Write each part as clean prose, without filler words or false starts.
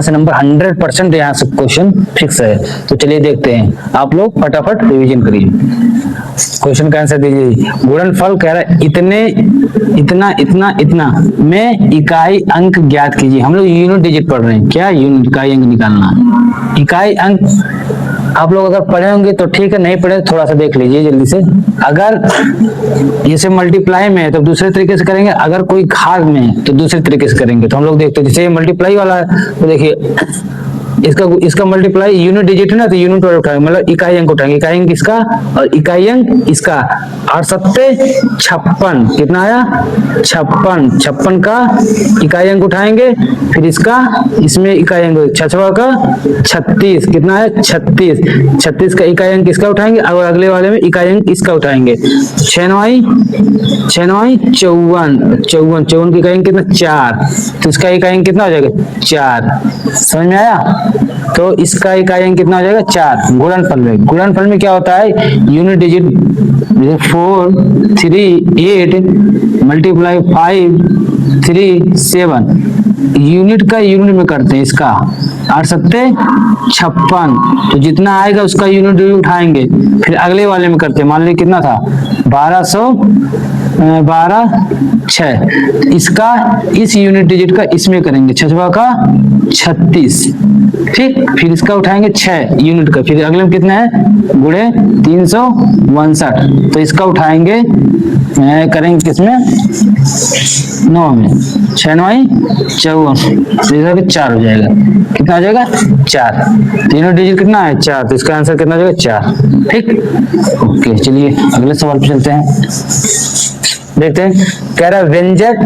से नंबर 100% यहाँ से क्वेश्चन फिक्स है। तो चलिए देखते हैं, आप लोग फटाफट रिवीजन करिए, क्वेश्चन का आंसर दीजिए। गुणनफल कह रहा है इतने इतना इतना इतना में इकाई अंक ज्ञात कीजिए। हम लोग यूनिट डिजिट पढ़ रहे हैं, क्या यूनिट इकाई अंक निकालना। इकाई अंक आप लोग अगर पढ़े होंगे तो ठीक है, नहीं पढ़े थोड़ा सा देख लीजिए जल्दी से। अगर जैसे मल्टीप्लाई में है तो दूसरे तरीके से करेंगे, अगर कोई घात में है तो दूसरे तरीके से करेंगे। तो हम लोग देखते हैं, जैसे मल्टीप्लाई वाला है तो देखिए इसका मल्टीप्लाई यूनिट डिजिट है ना, तो यूनिट वाला उठाएंगे, मतलब इकाई अंक उठाएंगे। इकाई अंक इसका और इकाई अंक इसका। 8 सत्ते 56, कितना आया 56। 56 का इकाई अंक उठाएंगे, फिर इसका इसमें इकाई अंक 6 का 36, कितना है 36। 36 का इकाई अंक इसका उठाएंगे और अगले वाले में इकाई अंक इसका उठाएंगे। 6 9 54, 54 की इकाई अंक कितना 4, तो इसका इकाई अंक कितना हो जाएगा 4। समझ में आया। तो इसका इकाई अंक कितना हो जाएगा 4। गुणनफल में क्या होता है, यूनिट डिजिट 4 3 8 मल्टीप्लाई 5 3 7, यूनिट का यूनिट में करते हैं इसका। 8 सत्ते 56, तो जितना आएगा उसका यूनिट उठाएंगे, फिर अगले वाले में करते हैं। मान लीजिए कितना था 12 6, इसका इस यूनिट डिजिट का इसमें करेंगे 6 का 36, ठीक। फिर इसका उठाएंगे 6 यूनिट का, फिर अगले में कितना है गुणे 359, तो इसका उठाएंगे करेंगे किसमें 9 में। 6 9 54, 4 हो जाएगा, कितना हो जाएगा 4। तीनों डिजिट कितना है 4, तो इसका आंसर कितना हो जाएगा 4, ठीक। ओके चलिए अगले सवाल पे चलते हैं, देखते हैं। कह रहा है व्यंजक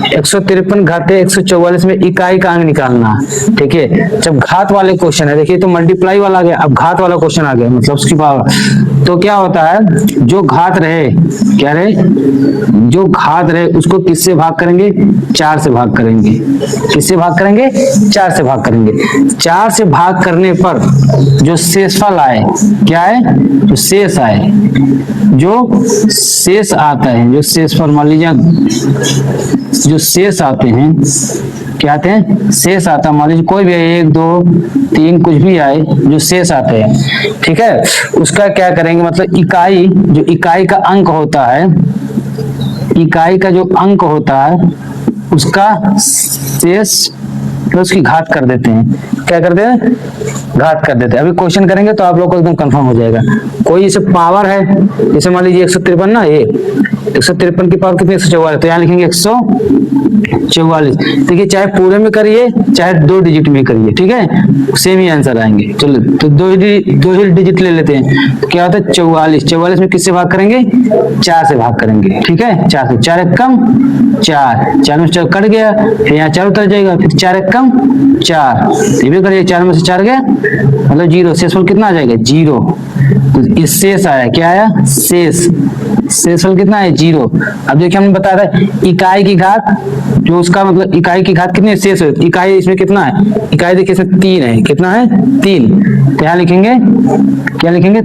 153 घाते 144 में इकाई का अंक निकालना। ठीक है, जब घात वाले क्वेश्चन है, देखिए तो मल्टीप्लाई वाला आ गया, अब घात वाला क्वेश्चन आ गया, मतलब उसकी पावर। तो क्या होता है, जो घात रहे, क्या रहे, जो घात रहे उसको किससे भाग करेंगे 4 से भाग करेंगे। किससे भाग करेंगे 4 से भाग करेंगे। 4 से भाग करने पर जो शेषफल आए, क्या है, जो शेष आए, जो शेष आता है, जो शेषफल मान लीजिए जो शेष आते हैं, क्या आते हैं शेष आता, मान लीजिए कोई भी 1 2 3 कुछ भी आए, जो शेष आते हैं, ठीक है, उसका क्या करेंगे, मतलब इकाई, जो इकाई का अंक होता है, इकाई का जो अंक होता है उसका शेष तो उसकी घात कर देते हैं। क्या करते हैं, घात कर देते हैं। अभी क्वेश्चन करेंगे तो आप लोग को एकदम कंफर्म हो जाएगा। कोई इसे पावर है, जैसे मान लीजिए 153 ना, ये 153 की पावर कितनी 144, तो यहाँ लिखेंगे 144। देखिए चाहे पूरे में करिए चाहे 2 डिजिट में करिए, ठीक है, सेम ही आंसर आएंगे। चलो तो 2 ही डिजिट ले लेते हैं, तो क्या होता है 44। 44 में किससे भाग करेंगे 4 से भाग करेंगे, ठीक है, 4 से। 4 एक कम 4, 4 में 4 कट गया, फिर यहाँ 4 उतर जाएगा, फिर 4 एक कम 4, ये भी करिए, 4 में से 4 गया मतलब 0। शेषफल कितना आ जाएगा 0। तो इस शेष आया, क्या आया शेष, शेषफल कितना है 0। अब देखिए हमने बताया था इकाई की घात, जो उसका मतलब इकाई की घात कितनी है शेष है, इकाई इसमें कितना है, इकाई देखिए इसमें 3 है, कितना है 3, तो यहाँ लिखेंगे, क्या लिखेंगे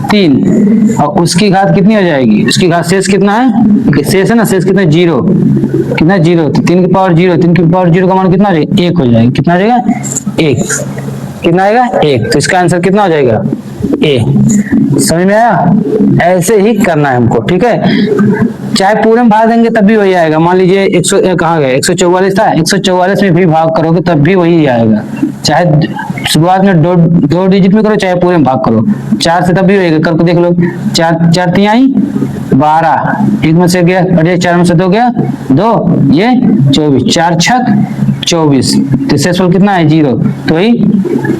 3, और उसकी घात कितनी हो जाएगी, उसकी घात शेष कितना है, शेष है ना, शेष कितना 0, कितना 0, तो 3 की पावर 0, 3 की पावर 0 का मान कितना हो जाएगा 1 हो जाएगा, कितना हो जाएगा 1, कितना आएगा 1, तो इसका आंसर कितना हो जाएगा ए। समझ में आया, ऐसे ही करना है हमको, ठीक है। चाहे पूरे में भाग देंगे तब भी वही आएगा। मान लीजिए 100 कहाँ गया 144 था, 144 में भी भाग करोगे तब भी वही आएगा। चाहे शुरुआत में 2 डिजिट में करो, चाहे पूरे में भाग करो, 4 से तब भी होगा। करके देख लो, 4 3 12, 1 में से गया, 4 में से 2 गया 2, ये 24, 4 छक 24, तो शेषफल कितना है 0, तो वही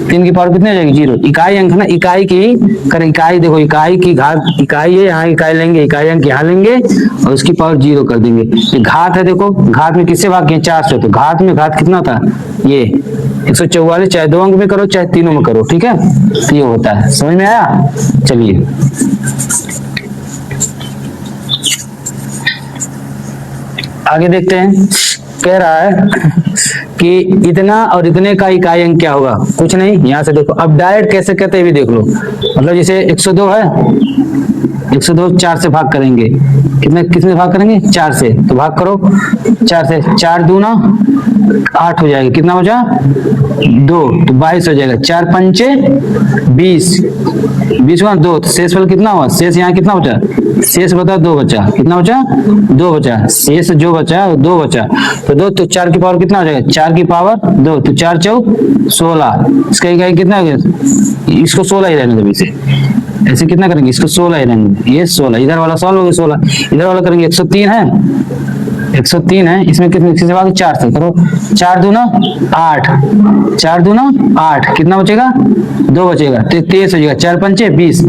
3 की पावर कितनी हो जाएगी 0। इकाई अंक ना, इकाई की करें, इकाई देखो, इकाई की घात, इकाई है यहाँ, इकाई लेंगे, इकाई अंक यहाँ लेंगे और उसकी पावर 0 कर देंगे। ये घात है, देखो घात में किससे भाग किए 4 से, तो घात में घात कितना था ये 144, चाहे 2 अंक में करो चाहे 3 में करो, ठीक है, तो ये होता है। समझ में आया। चलिए आगे देखते हैं। कह रहा है कि इतना और इतने का इकाई अंक क्या होगा, कुछ नहीं, यहाँ से देखो। अब डायरेक्ट कैसे कहते हैं भी देख लो, मतलब जैसे 102 है, 102 4 से भाग करेंगे, कितने किसमें भाग करेंगे, 4 से, तो भाग करो 4 से, 4 दूना 8 हो जाएगा, कितना बचा 2, तो 22 हो जाएगा, 4 पंचे 20, 20 का 2, तो शेष फल कितना हुआ, शेष यहाँ कितना बचा, शेष बता 2 बचा, कितना बचा 2 बचा, शेष जो बचा 2 बचा, तो 2 तो 4 की पावर कितना हो जाएगा, 4 की पावर 2, तो 4 चौक 16, इसका इकाई कितना हो गया, इसको 16 ही रहने दो, इसे ऐसे कितना करेंगे, इसको 16 ही रहेंगे, ये 16, इधर वाला सॉल्व हो गया 16, इधर वाला करेंगे 103 है, 103 है, इसमें कितने भाग 4 से करो, 4 दूना 8, 4 दूना 8, कितना बचेगा 2 बचेगा, तो 23 हो जाएगा, 4 पंचे 20,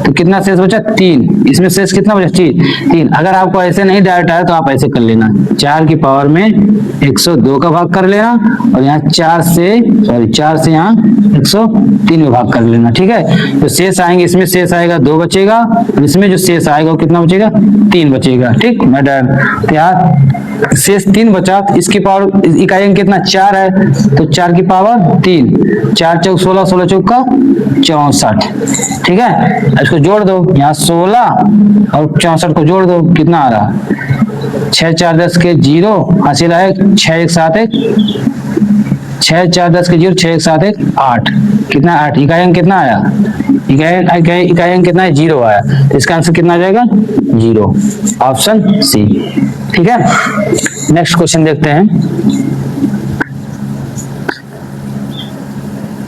तो कितना शेष बचा 3, इसमें शेष कितना बचा 3, अगर आपको ऐसे नहीं डायरेक्ट आया तो आप ऐसे कर लेना, 4 की पावर में 102 का भाग कर लेना, और यहाँ 4 से यहाँ 103 में भाग कर लेना, ठीक है, तो शेष आएंगे, इसमें शेष आएगा 2 बचेगा, और इसमें जो शेष आएगा वो कितना बचेगा 3 बचेगा, ठीक, मैं तो यहाँ शेष 3 बचा, तो इसकी पावर इकाई अंक कितना 4 है, तो 4 की पावर 3, 4 चौक 16, 16 चौक का 64, ठीक है, इसको जोड़ दो, यहाँ 16 और 64 को जोड़ दो, कितना आ रहा 6 4 10 के 0, हासिल आए 6 1 7 1, 6 4 10 के 0, 6 1 7 1 8, कितना 8, इकाई अंक कितना आया, इकाई अंक कितना है 0 आया, तो इसका आंसर कितना आ जाएगा 0, ऑप्शन सी, ठीक है। नेक्स्ट क्वेश्चन देखते हैं,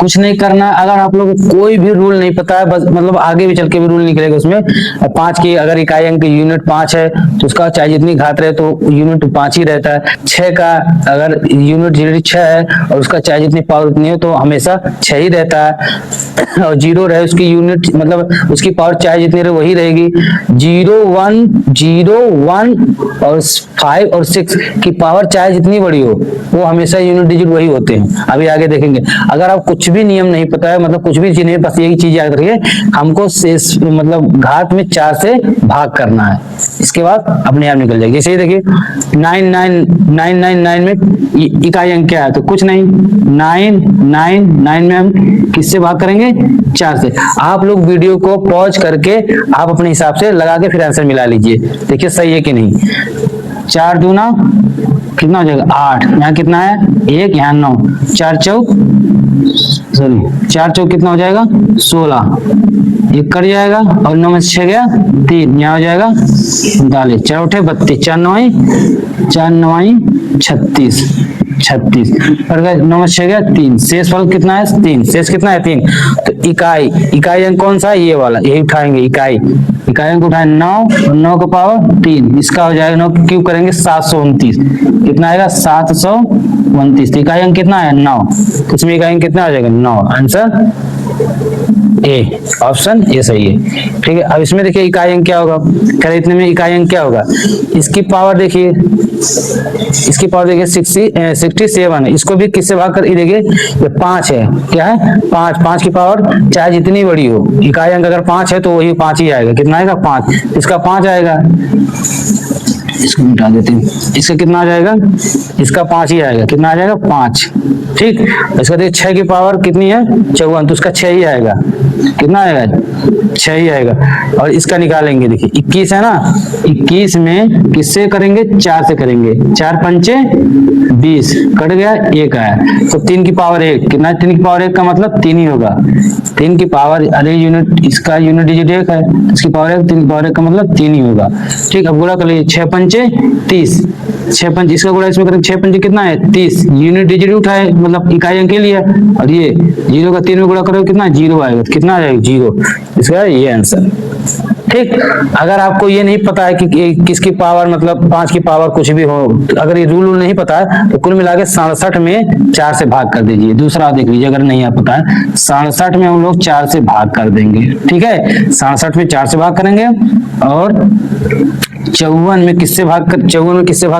कुछ नहीं करना, अगर आप लोग को कोई भी रूल नहीं पता है, बस मतलब आगे भी चल के भी रूल निकलेगा उसमें, 5 की अगर इकाई अंक यूनिट 5 है तो उसका चाहे जितनी घात रहे तो यूनिट 5 ही रहता है, 6 का अगर यूनिट 6 है और उसका चाहे जितनी पावर उतनी हो तो हमेशा 6 ही रहता है, और 0 रहे उसकी यूनिट मतलब उसकी पावर चाहे जितनी रहे वही रहेगी, 0 1 और 5 और 6 की पावर चाहे जितनी बड़ी हो वो हमेशा यूनिट डिजिट वही होते हैं, अभी आगे देखेंगे। अगर आप कुछ भी नियम नहीं पता है, मतलब कुछ भी चीज नहीं, बस यही चीज याद रखिए, हमको शेष मतलब घात में 4 से भाग करना है, इसके बाद अपने आप निकल जाएगी। जैसे देखिए 99999 में इकाई अंक क्या है, तो कुछ नहीं, 999 में हम किससे भाग करेंगे 4 से। आप लोग वीडियो को पॉज करके आप अपने हिसाब से लगा के फिर आंसर मिला लीजिए, देखिए सही है कि नहीं। 4 दूना कितना हो जाएगा 8, यहाँ कितना है 1, यहाँ 9, 4 चौक कितना हो जाएगा 16, 1 कट जाएगा और 9 में से 6 गया 3, यहाँ हो जाएगा 39, 4 उठे 32, 4 9 36, 36 और 9 में 6 गया 3, शेष फल कितना है 3, शेष कितना है 3, तो इकाई अंक कौन सा है, ये वाला, यही उठाएंगे, इकाई अंक उठाए 9 और 9 का पावर 3, इसका हो जाएगा 9 क्यूब करेंगे 729, कितना आएगा 729, तो इकाई अंक कितना है 9, तो इसमें इकाई अंक कितना आ जाएगा 9, आंसर ए, ऑप्शन ए सही है, ठीक है। अब इसमें देखिए इकाई अंक क्या होगा, खैर इतने में इकाई अंक क्या होगा, इसकी पावर देखिए 67 है, इसको भी किससे भाग कर, देखिए ये 5 है, क्या है 5 की पावर चाहे जितनी बड़ी हो, इकाई अंक अगर 5 है तो वही 5 ही आएगा, कितना आएगा 5, इसका 5 आएगा, इसको मिटा देते हैं, इसका कितना आ जाएगा, इसका 5 ही आएगा, कितना आ जाएगा 5, ठीक। इसका देखिए 6 की पावर कितनी है 54, तो उसका 6 ही आएगा, कितना आएगा 6 ही आएगा, और इसका निकालेंगे देखिए 21 है ना, 21 में किससे करेंगे 4 से करेंगे, 4 पंचे 20, कट गया 1 आया, तो 3 की पावर 1, कितना 3 की पावर 1 का मतलब 3 ही होगा, 3 की पावर अरे यूनिट, इसका यूनिट डिजिट 1 है, इसकी पावर 1, 3 की पावर 1 का मतलब 3 ही होगा, ठीक। अब गुणा कर लीजिए 6 पंचे 30, 6 पंचे इसका गुणा इसमें करेंगे, 6 पंचे कितना है 30, यूनिट डिजिट उठाए मतलब इकाई अंक के लिए, और ये 0 का 3 में गुणा करोगे कितना 0 आएगा, कितना आ जाएगा 0, इसका ये आंसर, ठीक। अगर आपको ये नहीं पता है कि किसकी पावर मतलब 5 की पावर कुछ भी हो, अगर ये रूल नहीं पता है तो कुल मिला के 67 में 4 से भाग कर दीजिए, दूसरा देख लीजिए अगर नहीं पता है, 67 में हम लोग 4 से भाग कर देंगे, ठीक है, 67 में 4 से भाग करेंगे, और 54 में किससे भाग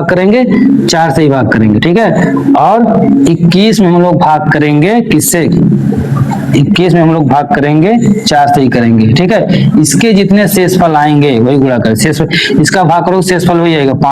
करेंगे 4 से ही भाग करेंगे, ठीक है, और 21 में हम लोग भाग करेंगे किससे, 21 में हम लोग भाग करेंगे 4 से ही करेंगे, ठीक है। इसके जितने शेषफल आएंगे वही गुणा करें, शेषफल इसका भाग करो शेषफल वही आएगा 5।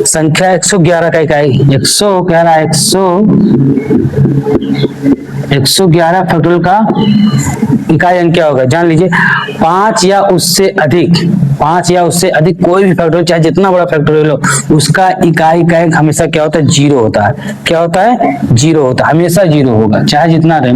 संख्या 111 का इकाई 111 फैक्टोरियल का इकाई अंक क्या होगा, जान लीजिए। 5 या उससे अधिक कोई भी फैक्टोरियल, चाहे जितना बड़ा फैक्टोरियल हो, उसका इकाई का अंक हमेशा क्या होता है, जीरो होता है। क्या होता है, जीरो होता है, हमेशा जीरो होगा, चाहे जितना रहे।